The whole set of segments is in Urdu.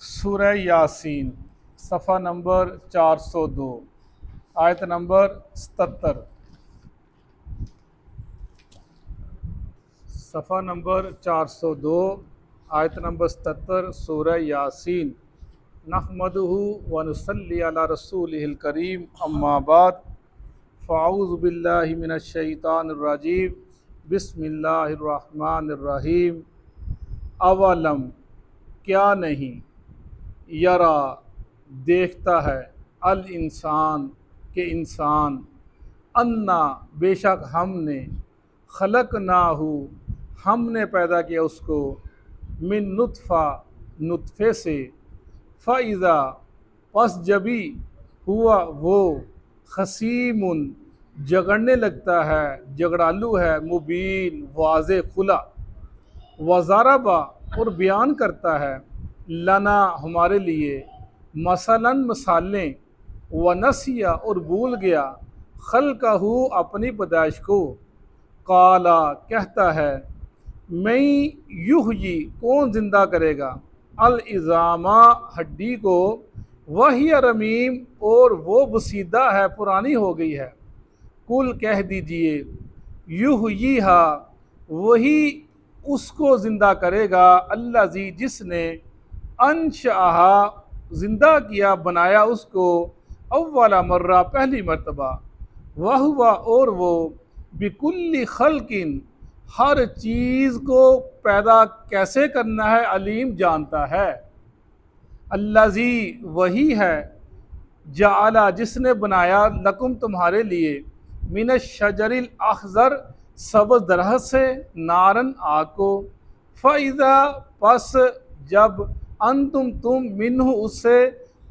سورہ یاسین صفحہ نمبر 402 آیت نمبر 77۔ صفحہ نمبر 402 آیت نمبر 77 سورہ یاسین۔ نحمدہ ونصلی علی رسولہ الکریم، اما بعد، فاعوذ باللہ من الشیطان الرجیم، بسم اللہ الرحمن الرحیم۔ اولم کیا نہیں، یرا دیکھتا ہے، الانسان کہ انسان، انا بے شک ہم نے، خلقناہ ہم نے پیدا کیا اس کو، من نطفہ نطفے سے، فاذا پس جبھی، ہوا وہ، خصیم جگڑنے لگتا ہے، جگڑالو ہے، مبین واضح کھلا، وضربا اور بیان کرتا ہے، لنا ہمارے لیے، مثلاً مثالیں، ونسیا اور بھول گیا، خلقہ اپنی پیدائش کو، قالا کہتا ہے، میں یحیی کون زندہ کرے گا، العظام ہڈی کو، وہی رمیم اور وہ بسیدہ ہے، پرانی ہو گئی ہے، کل کہہ دیجئے، یحییہا وہی اس کو زندہ کرے گا، الذی جس نے، انشأہا زندہ کیا بنایا اس کو، اول مرہ پہلی مرتبہ، وہو اور وہ، بکل خلق ہر چیز کو پیدا کیسے کرنا ہے علیم جانتا ہے، الذی وہی ہے، جعل جس نے بنایا، لکم تمہارے لیے، من الشجر الاخضر سبز درخت سے، نارن آگ کو، فَإِذَا پس جب، انتم تم منہ اس سے،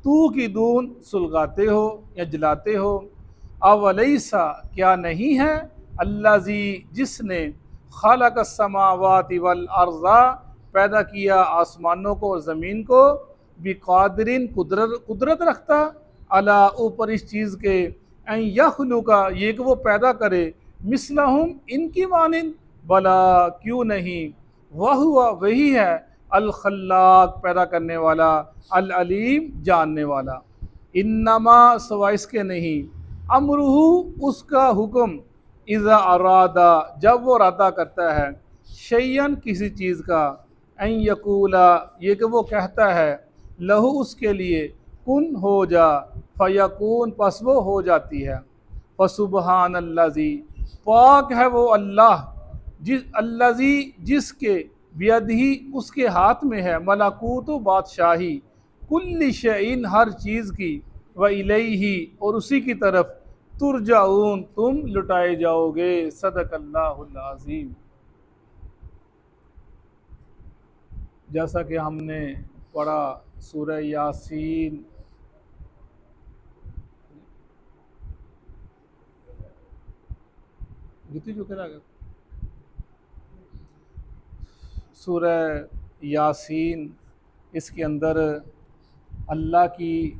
توقدون سلگاتے ہو یا جلاتے ہو، اولیسا کیا نہیں ہے، الذی جس نے، خلق السماوات والارض پیدا کیا آسمانوں کو اور زمین کو، بقادرین قدرت رکھتا، علی اوپر اس چیز کے، ان یخلقا یہ کہ وہ پیدا کرے، مثلہم ان کی مانند، بلا کیوں نہیں، وہو وہی ہے، الخلاق پیدا کرنے والا، العلیم جاننے والا، انما سوائے اس کے نہیں، امرہ اس کا حکم، اذا ارادہ جب وہ ارادہ کرتا ہے، شیئن کسی چیز کا، ان یقولا یہ کہ وہ کہتا ہے، لہو اس کے لیے، کن ہو جا، فیکون پس وہ ہو جاتی ہے، فسبحان الذی پاک ہے وہ اللہ، الذی جس کے، بیدہی اس کے ہاتھ میں ہے، ملکوت و بادشاہی، کل شیء ہر چیز کی، وإلیہ اور اسی کی طرف، ترجعون تم لٹائے جاؤ گے، صدق اللہ العظیم۔ جیسا کہ ہم نے پڑھا سورہ یاسین، سورہ یاسین، اس کے اندر اللہ کی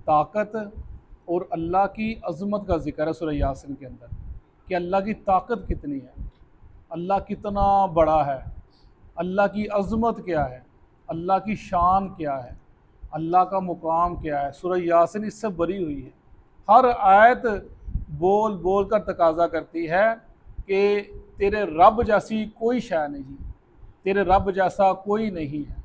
طاقت اور اللہ کی عظمت کا ذکر ہے سورہ یاسین کے اندر، کہ اللہ کی طاقت کتنی ہے، اللہ کتنا بڑا ہے، اللہ کی عظمت کیا ہے، اللہ کی شان کیا ہے، اللہ کا مقام کیا ہے۔ سورہ یاسین اس سے بری ہوئی ہے، ہر آیت بول بول کر تقاضا کرتی ہے کہ تیرے رب جیسی کوئی شے نہیں، تیرے رب جیسا کوئی نہیں ہے،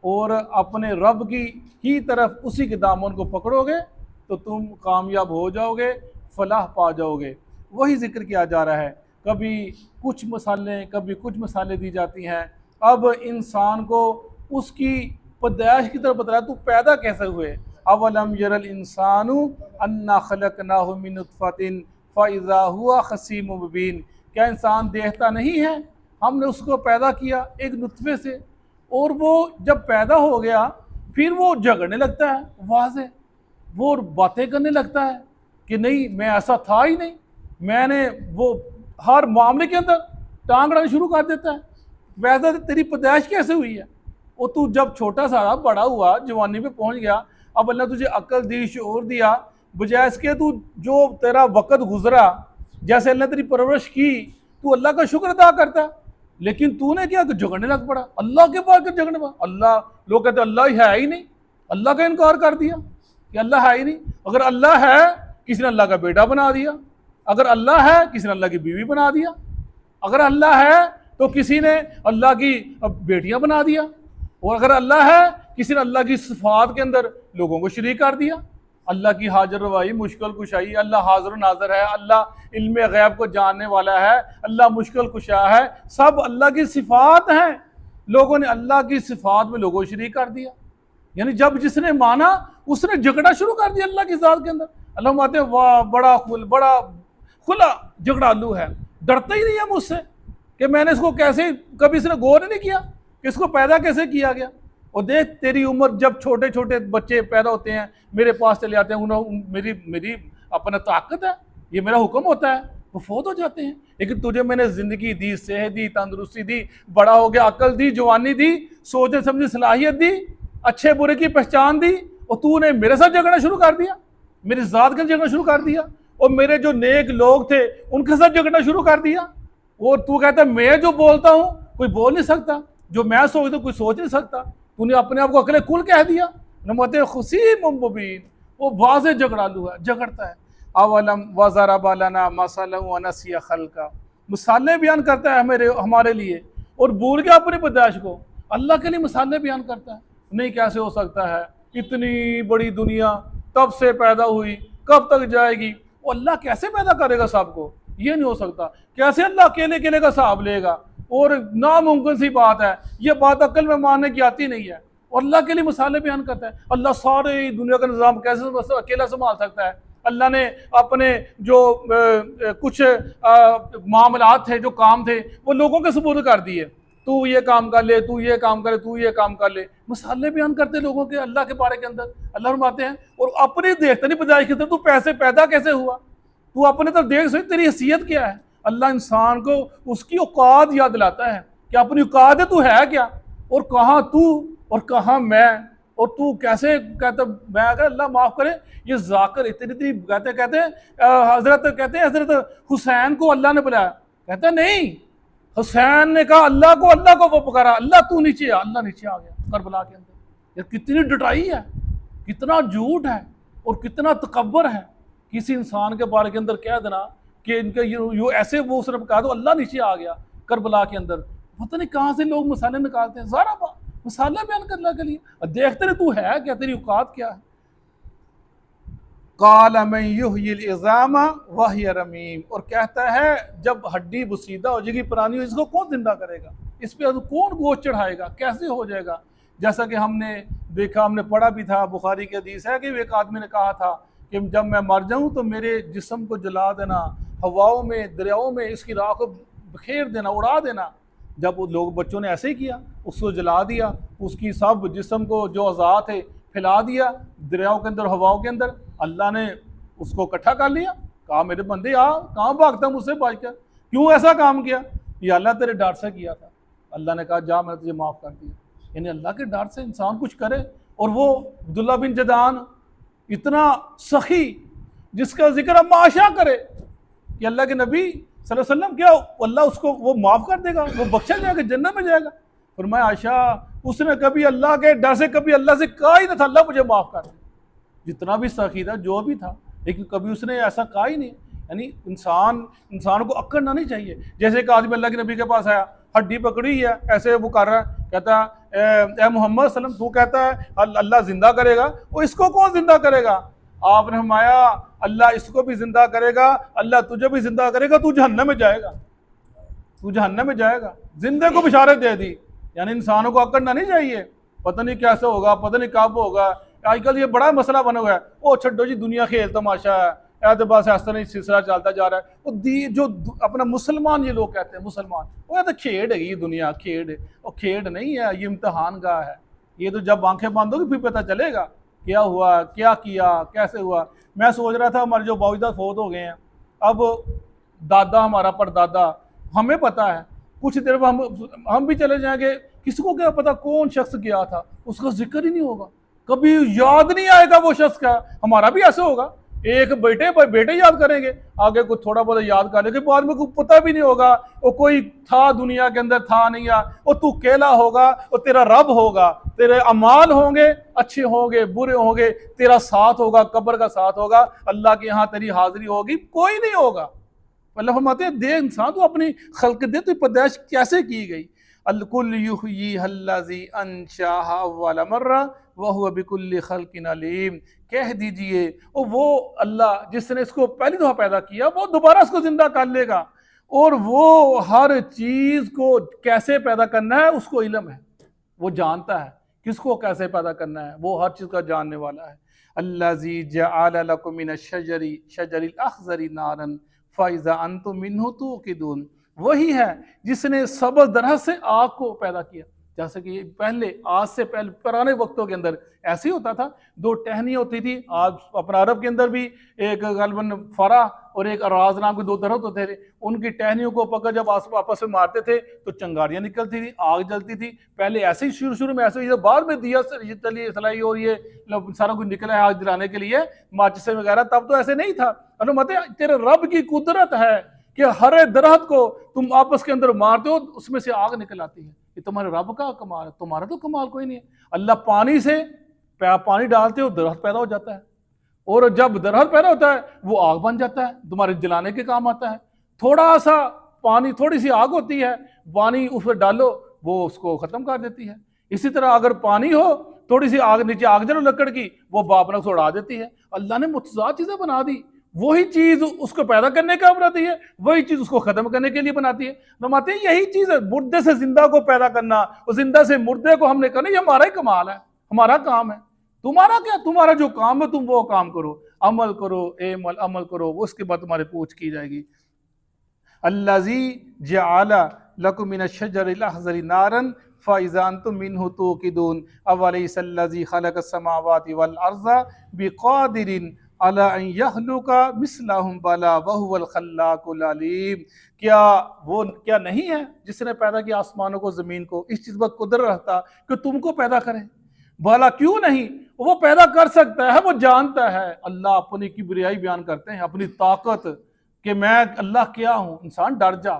اور اپنے رب کی ہی طرف اسی کے دامن کو پکڑو گے تو تم کامیاب ہو جاؤ گے، فلاح پا جاؤ گے۔ وہی ذکر کیا جا رہا ہے، کبھی کچھ مثالیں، کبھی کچھ مثالیں دی جاتی ہیں، اب انسان کو اس کی پیدائش کی طرف بتایا، تو پیدا کیسے ہوئے، اولم یر الانسان انا خلقناہ من نطفۃ فاذا هو خصیم مبین، کیا انسان دیکھتا نہیں ہے، ہم نے اس کو پیدا کیا ایک نطفے سے، اور وہ جب پیدا ہو گیا پھر وہ جھگڑنے لگتا ہے، واضح وہ باتیں کرنے لگتا ہے کہ نہیں میں ایسا تھا ہی نہیں، میں نے وہ ہر معاملے کے اندر ٹانگ اڑانا شروع کر دیتا ہے، ویسے تیری پیدائش کیسے ہوئی ہے، اور تو جب چھوٹا سا بڑا ہوا، جوانی پہ پہنچ گیا، اب اللہ تجھے عقل دی، شعور دیا، بجائے اس کے تو جو تیرا وقت گزرا، جیسے اللہ تیری پرورش کی، تو اللہ کا شکر ادا کرتا ہے، لیکن تو نے کیا کہ جھگڑنے لگ پڑا اللہ کے پاس جھگڑنے پڑا. اللہ لوگ کہتے ہیں اللہ ہی ہے ہی نہیں, اللہ کا انکار کر دیا کہ اللہ ہے ہی نہیں. اگر اللہ ہے کسی نے اللہ کا بیٹا بنا دیا, اگر اللہ ہے کسی نے اللہ کی بیوی بنا دیا, اگر اللہ ہے تو کسی نے اللہ کی بیٹیاں بنا دیا, اور اگر اللہ ہے کسی نے اللہ کی صفات کے اندر لوگوں کو شریک کر دیا. اللہ کی حاضر روائی, مشکل کشائی, اللہ حاضر و ناظر ہے, اللہ علم غیب کو جاننے والا ہے, اللہ مشکل کشا ہے, سب اللہ کی صفات ہیں. لوگوں نے اللہ کی صفات میں لوگوں کو شریک کر دیا. یعنی جب جس نے مانا اس نے جھگڑا شروع کر دیا اللہ کی ذات کے اندر. اللہ ماتے ہیں واہ بڑا کھلا جھگڑالو ہے, ڈرتا ہی نہیں ہے مجھ سے کہ میں نے اس کو کیسے, کبھی اس نے غور نہیں کیا کہ اس کو پیدا کیسے کیا گیا. اور دیکھ تیری عمر, جب چھوٹے چھوٹے بچے پیدا ہوتے ہیں میرے پاس چلے آتے ہیں, میری اپنا طاقت ہے, یہ میرا حکم ہوتا ہے, وہ فوت ہو جاتے ہیں. لیکن تجھے میں نے زندگی دی, صحت دی, تندرستی دی, بڑا ہو گیا, عقل دی, جوانی دی, سوچنے سمجھنے صلاحیت دی, اچھے برے کی پہچان دی, اور تو نے میرے ساتھ جھگڑنا شروع کر دیا, میری ذات کا جھگڑنا شروع کر دیا, اور میرے جو نیک لوگ تھے ان کے ساتھ جھگڑنا شروع کر دیا. اور تو کہتا ہے میں جو بولتا ہوں کوئی بول نہیں سکتا, جو میں سوچتا ہوں کوئی سوچ نہیں سکتا. تو نے اپنے آپ کو عقل کل کہہ دیا. نمت خصیم مبین, وہ واضح جھگڑالو ہے, جھگڑتا ہے. اولم وضرب لنا مثلا ونسی خلقا, مثالیں بیان کرتا ہے ہمارے لیے اور بھول گیا اپنی پیدائش کو. اللہ کے لیے مثالیں بیان کرتا ہے. نہیں کیسے ہو سکتا ہے, اتنی بڑی دنیا کب سے پیدا ہوئی, کب تک جائے گی, وہ اللہ کیسے پیدا کرے گا سب کو, یہ نہیں ہو سکتا. کیسے اللہ اکیلے کا حساب لے گا, اور ناممکن سی بات ہے, یہ بات عقل میں ماننے کی آتی نہیں ہے. اور اللہ کے لیے مثالیں بیان کرتا ہے. اللہ سارے دنیا کا نظام کیسے اکیلا سنبھال سکتا ہے. اللہ نے اپنے جو کچھ معاملات تھے, جو کام تھے, وہ لوگوں کے سپرد کر دیے. تو یہ کام کر لے, تو یہ کام کرے, تو یہ کام کر لے. مثالیں بیان کرتے لوگوں کے اللہ کے بارے کے اندر. اللہ فرماتے ہیں اور اپنی دیکھتے نہیں پیدائش کے اندر, تو پیسے پیدا کیسے ہوا, تو اپنے طرف دیکھ سکتے تیری حیثیت کیا ہے. اللہ انسان کو اس کی اوقات یاد دلاتا ہے کہ اپنی اوقات ہے, تو ہے کیا, اور کہاں تو اور کہاں میں, اور تو کیسے کہتا میں. اگر اللہ معاف کرے یہ ذاکر اتنی کہتے ہیں حضرت حسین کو اللہ نے بلایا, کہتا ہے نہیں, حسین نے کہا اللہ کو وہ پکارا, اللہ تو نیچے آ, اللہ نیچے آ گیا کربلا کے اندر. یہ کتنی ڈٹائی ہے, کتنا جھوٹ ہے, اور کتنا تکبر ہے. کسی انسان کے بارے کے اندر کہہ دینا کہ ان کے یہ ایسے, وہ صرف کہا دو اللہ نیچے آ گیا کربلا کے اندر. پتہ نہیں کہاں سے لوگ مثالیں نکالتے ہیں, ذرا مثالیں بیان کرنے کے لیے. دیکھتے رہے تو ہے کیا, تیری اوقات کیا ہے. قال من یحیی العظام وہی رمیم, اور کہتا ہے جب ہڈی بسیدہ ہو جائے گی, پرانی ہو, اس کو کون زندہ کرے گا, اس پہ کون گوشت چڑھائے گا, کیسے ہو جائے گا. جیسا کہ ہم نے دیکھا, ہم نے پڑھا بھی تھا, بخاری کی حدیث ہے کہ ایک آدمی نے کہا تھا کہ جب میں مر جاؤں تو میرے جسم کو جلا دینا, ہواؤں میں, دریاؤں میں اس کی راہ کو بکھیر دینا, اڑا دینا. جب وہ لوگ بچوں نے ایسے ہی کیا, اس کو جلا دیا, اس کی سب جسم کو جو اعضاء تھے پھیلا دیا دریاؤں کے اندر, ہواؤں کے اندر. اللہ نے اس کو اکٹھا کر لیا, کہا میرے بندے آ, کہاں بھاگتا مجھ سے بچ کر, کیوں ایسا کام کیا, یہ اللہ تیرے ڈر سے کیا تھا. اللہ نے کہا جا میں نے تجھے معاف کر دیا. یعنی اللہ کے ڈر سے انسان کچھ کرے. اور وہ عبداللہ بن جدعان اتنا سخی, جس کا ذکر ہم معاشا کرے کہ اللہ کے نبی صلی اللہ علیہ وسلم, کیا اللہ اس کو وہ معاف کر دے گا, وہ بخشا جائے گا, جنت میں جائے گا. فرمایا عائشہ اس نے کبھی اللہ کے ڈر سے, کبھی اللہ سے کہا ہی نہ تھا اللہ مجھے معاف کر دے. جتنا بھی سخی تھا, جو بھی تھا, لیکن کبھی اس نے ایسا کہا ہی نہیں. یعنی انسان کو اکڑنا نہیں چاہیے. جیسے ایک آدمی اللہ کے نبی کے پاس آیا, ہڈی پکڑی ہے, ایسے وہ کر رہا ہے, کہتا اے محمد صلی اللہ علیہ وسلم, تو کہتا ہے اللہ زندہ کرے گا, وہ اس کو کون زندہ کرے گا. آپ نے فرمایا اللہ اس کو بھی زندہ کرے گا, اللہ تجھے بھی زندہ کرے گا, تو جہنم میں جائے گا, تو جہنم میں جائے گا. زندے کو بشارت دے دی. یعنی انسانوں کو اکڑنا نہیں چاہیے, پتہ نہیں کیسے ہوگا, پتہ نہیں کب ہوگا. آج کل یہ بڑا مسئلہ بنا ہوا ہے, وہ چھڈو جی دنیا کھیل تماشا ہے, اعتبار سے اس طرح سلسلہ چلتا جا رہا ہے. وہ جو اپنا مسلمان, یہ لوگ کہتے ہیں مسلمان, وہ کہتے ہیں کھیڈ ہے یہ دنیا, کھیڈ ہے. اور کھیڈ نہیں ہے, یہ امتحان گاہ ہے. یہ تو جب آنکھیں بند ہوگی پھر پتہ چلے گا کیا ہوا, کیا کیسے ہوا. میں سوچ رہا تھا ہمارے جو باوجدہ فوت ہو گئے ہیں, اب دادا ہمارا پردادا, ہمیں پتہ ہے کچھ دیر ہم بھی چلے جائیں گے, کسی کو کیا پتہ کون شخص گیا تھا, اس کا ذکر ہی نہیں ہوگا, کبھی یاد نہیں آئے گا وہ شخص کا. ہمارا بھی ایسے ہوگا ایک بیٹے یاد کریں گے، آگے کچھ تھوڑا بہت یاد کر لیں گے، بعد میں کوئی پتہ بھی نہیں ہوگا وہ کوئی تھا دنیا کے اندر تھا نہیں، وہ تو اکیلا ہوگا، وہ تیرا رب ہوگا، تیرے اعمال ہوں گے اچھے ہوں گے برے ہوں گے، تیرا ساتھ ہوگا، قبر کا ساتھ ہوگا، اللہ کے ہاں تیری حاضری ہوگی، کوئی نہیں ہوگا۔ اللہ فرماتے ہیں دے انسان تو اپنی خلق دے، تو پیدائش کیسے کی گئی؟ الکل یحییھا الذی انشأھا اول مرہ وہو بکل خلق علیم، کہہ دیجئے وہ اللہ جس نے اس کو پہلی دفعہ پیدا کیا وہ دوبارہ اس کو زندہ کر لے گا، اور وہ ہر چیز کو کیسے پیدا کرنا ہے اس کو علم ہے، وہ جانتا ہے کس کو کیسے پیدا کرنا ہے، وہ ہر چیز کا جاننے والا ہے۔ الذی جعل لکم من شجر الاخضر نارا فاذا انتم منہ توقدون، وہی ہے جس نے سبز درخت سے آگ کو پیدا کیا، جیسے کہ پہلے آج سے پہلے پرانے وقتوں کے اندر ایسے ہی ہوتا تھا، دو ٹہنی ہوتی تھی، آج اپنا عرب کے اندر بھی ایک غالباً فرا اور ایک اراز نام کے دو درخت ہوتے تھے، ان کی ٹہنیوں کو پکڑ جب آپس میں مارتے تھے تو چنگاریاں نکلتی تھی، آگ جلتی تھی۔ پہلے ایسے ہی شروع میں ایسے ہی، بعد میں دیا سلائی اور یہ سارا کچھ نکلا ہے آگ جلانے کے لیے ماچسیں وغیرہ، تب تو ایسے نہیں تھا۔ تیرے رب کی قدرت ہے کہ ہر درخت کو تم آپس کے اندر مارتے ہو اس میں سے آگ نکل آتی ہے، یہ تمہارے رب کا کمال ہے، تمہارا تو کمال کوئی نہیں ہے۔ اللہ پانی سے پانی ڈالتے ہو درخت پیدا ہو جاتا ہے، اور جب درخت پیدا ہوتا ہے وہ آگ بن جاتا ہے، تمہارے جلانے کے کام آتا ہے۔ تھوڑا سا پانی، تھوڑی سی آگ ہوتی ہے، پانی اس پر ڈالو وہ اس کو ختم کر دیتی ہے۔ اسی طرح اگر پانی ہو، تھوڑی سی آگ نیچے آگ جلو لکڑ کی، وہ بابنا کو اڑا دیتی ہے۔ اللہ نے متضاد چیزیں بنا دی، وہی چیز اس کو پیدا کرنے کا بناتی ہے، وہی چیز اس کو ختم کرنے کے لیے بناتی ہے۔ فرماتے ہیں یہی چیز ہے، مردے سے زندہ کو پیدا کرنا، اور زندہ سے مردے کو ہم نے کرنا، یہ ہمارا ہی کمال ہے، ہمارا کام ہے۔ تمہارا کیا؟ تمہارا جو کام ہے تم وہ کام کرو، عمل کرو، عمل کرو، اس کے بعد تمہارے پوچھ کی جائے گی۔ الذی جعل لکم من الشجر الاخضر نارا فاذا انتم منہ توقدون اولیس الذی خلق السماوات والارض بقادر علی ان یخلق مثلہم بلی وہو الخلاق العلیم، کیا نہیں ہے جس نے پیدا کیا آسمانوں کو زمین کو، اس چیز پر قدرت رہتا کہ تم کو پیدا کرے؟ بھلا کیوں نہیں، وہ پیدا کر سکتا ہے، وہ جانتا ہے۔ اللہ اپنی کبریائی بیان کرتے ہیں، اپنی طاقت کہ میں اللہ کیا ہوں۔ انسان ڈر جا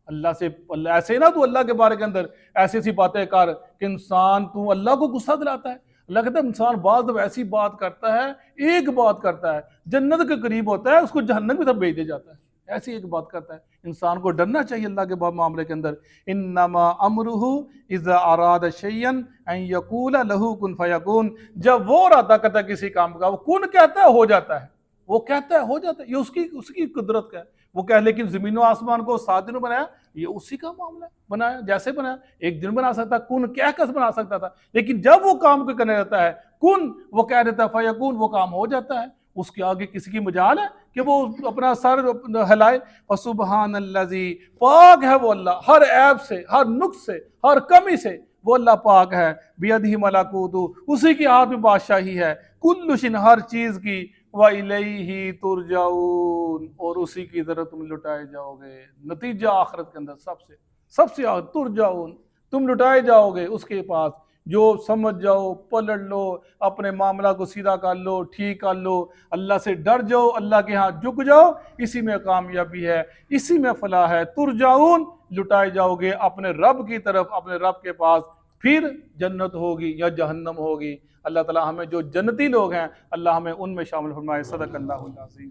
اللہ سے، اللہ ایسے نہ تو اللہ کے بارے کے اندر ایسی ایسی باتیں کر کہ انسان تو اللہ کو غصہ دلاتا ہے۔ اللہ کہتا ہے انسان بعض دفعہ ایسی بات کرتا ہے، ایک بات کرتا ہے جنت کے قریب ہوتا ہے، اس کو جہنم کی طرف بھیج دیا جاتا ہے، ایسی ایک بات کرتا ہے۔ انسان کو ڈرنا چاہیے اللہ کے معاملے کے اندر۔ انما امرہ اذا اراد شیئا ان یقول لہ کن فیکون، جب وہ ارادہ کرتا ہے کسی کام کا، وہ کن کہتا ہے ہو جاتا ہے، وہ کہتا ہے ہو جاتا ہے، یہ اس کی قدرت کا ہے۔ وہ کہ لیکن زمین و آسمان کو 7 دنوں بنایا، یہ اسی کا معاملہ ہے، بنایا جیسے بنایا، ایک دن بنا سکتا، کن کہہ کر بنا سکتا تھا، لیکن جب وہ کام کو کرنے رہتا ہے کن، وہ کہہ دیتا ہے فیکون، وہ کام ہو جاتا ہے۔ اس کے آگے کسی کی مجال ہے کہ وہ اپنا سر ہلائے؟ فسبحان الذی، پاک ہے وہ اللہ ہر عیب سے، ہر نقص سے، ہر کمی سے، وہ اللہ پاک ہے۔ بیدہ ملکوت، اسی کے ہاتھ میں بادشاہی ہے، کل شین، ہر چیز کی، وَإِلَيْهِ تُرْجَعُونَ، اور اسی کی طرف تم لٹائے جاؤ گے۔ نتیجہ آخرت کے اندر سب سے آخر ترجعون، تم لٹائے جاؤ گے اس کے پاس۔ جو سمجھ جاؤ، پلٹ لو، اپنے معاملہ کو سیدھا کر لو، ٹھیک کر لو، اللہ سے ڈر جاؤ، اللہ کے ہاں جھک جاؤ، اسی میں کامیابی ہے، اسی میں فلاح ہے۔ ترجعون، لٹائے جاؤ گے اپنے رب کی طرف، اپنے رب کے پاس، پھر جنت ہوگی یا جہنم ہوگی۔ اللہ تعالی ہمیں جو جنتی لوگ ہیں اللہ ہمیں ان میں شامل فرمائے۔ صدق اللہ العظیم۔